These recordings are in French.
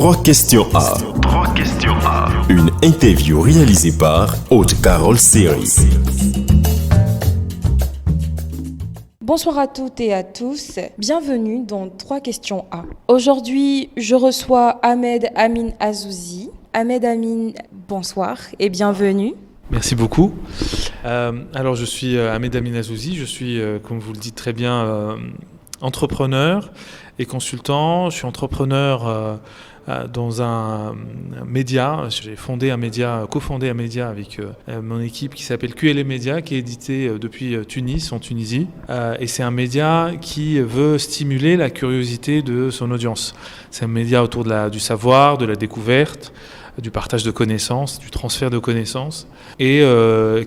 Trois questions A. Une interview réalisée par Haute Carole Série. Bonsoir à toutes et à tous, bienvenue dans 3 questions A. Aujourd'hui, je reçois Ahmed Amin Azouzi. Ahmed Amin, bonsoir et bienvenue. Merci beaucoup. Alors, je suis Ahmed Amin Azouzi, je suis, comme vous le dites très bien, entrepreneur et consultant. Je suis entrepreneur dans un média. J'ai cofondé un média avec mon équipe qui s'appelle QLM Media, qui est édité depuis Tunis, en Tunisie. Et c'est un média qui veut stimuler la curiosité de son audience. C'est un média autour du savoir, de la découverte, du partage de connaissances, du transfert de connaissances, et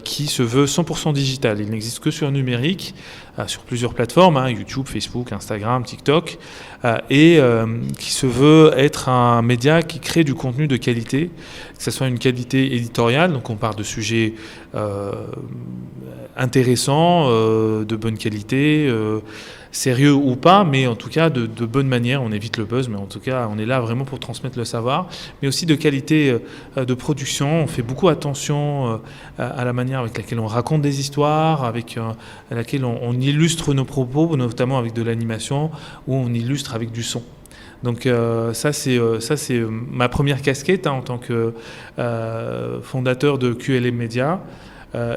qui se veut 100% digital. Il n'existe que sur numérique, sur plusieurs plateformes, YouTube, Facebook, Instagram, TikTok, et qui se veut être un média qui crée du contenu de qualité, que ce soit une qualité éditoriale, donc on parle de sujets intéressants, de bonne qualité, sérieux ou pas, mais en tout cas de bonne manière. On évite le buzz, mais en tout cas on est là vraiment pour transmettre le savoir, mais aussi de qualité de production. On fait beaucoup attention à la manière avec laquelle on raconte des histoires, avec laquelle on illustre nos propos, notamment avec de l'animation, ou on illustre avec du son. Donc ça c'est ma première casquette en tant que fondateur de QLM Media.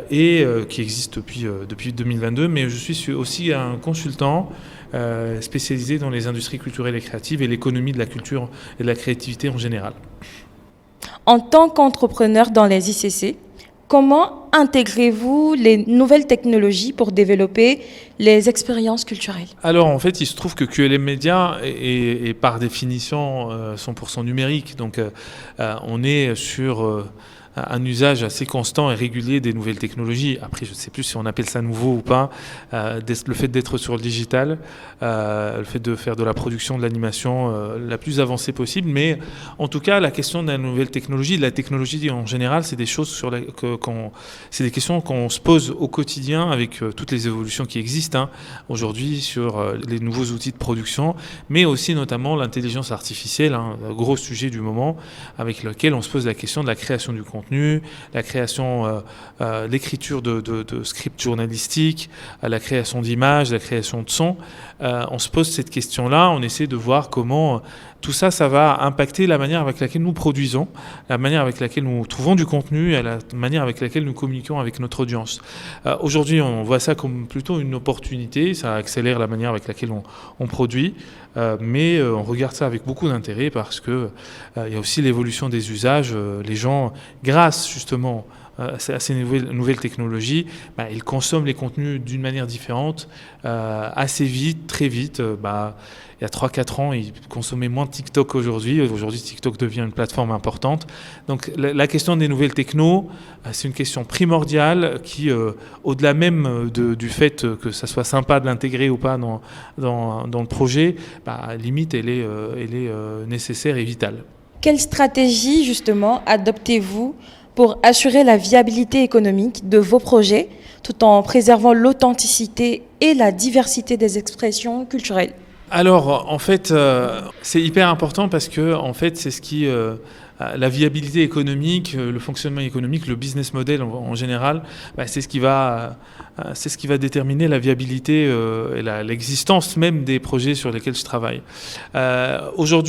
Qui existe depuis 2022, mais je suis aussi un consultant spécialisé dans les industries culturelles et créatives et l'économie de la culture et de la créativité en général. En tant qu'entrepreneur dans les ICC, comment intégrez-vous les nouvelles technologies pour développer les expériences culturelles ? Alors en fait, il se trouve que QLM Media est par définition 100% numérique, donc on est sur un usage assez constant et régulier des nouvelles technologies. Après, je ne sais plus si on appelle ça nouveau ou pas. Le fait d'être sur le digital, le fait de faire de la production, de l'animation la plus avancée possible. Mais en tout cas, la question de la nouvelle technologie, de la technologie en général, c'est des choses c'est des questions qu'on se pose au quotidien avec toutes les évolutions qui existent aujourd'hui sur les nouveaux outils de production, mais aussi notamment l'intelligence artificielle, le gros sujet du moment, avec lequel on se pose la question de la création du contenu, la création, l'écriture de scripts journalistiques, la création d'images, la création de sons. On se pose cette question-là, on essaie de voir comment tout ça va impacter la manière avec laquelle nous produisons, la manière avec laquelle nous trouvons du contenu et la manière avec laquelle nous communiquons avec notre audience. Aujourd'hui, on voit ça comme plutôt une opportunité, ça accélère la manière avec laquelle on produit, mais on regarde ça avec beaucoup d'intérêt parce que il y a aussi l'évolution des usages. Les gens, grâce justement à ces nouvelles technologies, ils consomment les contenus d'une manière différente, assez vite, très vite. Il y a 3-4 ans, ils consommaient moins de TikTok qu'aujourd'hui. Aujourd'hui, TikTok devient une plateforme importante. Donc la question des nouvelles technos, c'est une question primordiale qui, au-delà même du fait que ça soit sympa de l'intégrer ou pas dans le projet, limite, elle est nécessaire et vitale. Quelle stratégie, justement, adoptez-vous pour assurer la viabilité économique de vos projets tout en préservant l'authenticité et la diversité des expressions culturelles ? Alors, en fait, c'est hyper important parce que, en fait, c'est ce qui... la viabilité économique, le fonctionnement économique, le business model en général, c'est ce qui va déterminer la viabilité et l'existence même des projets sur lesquels je travaille. Aujourd'hui,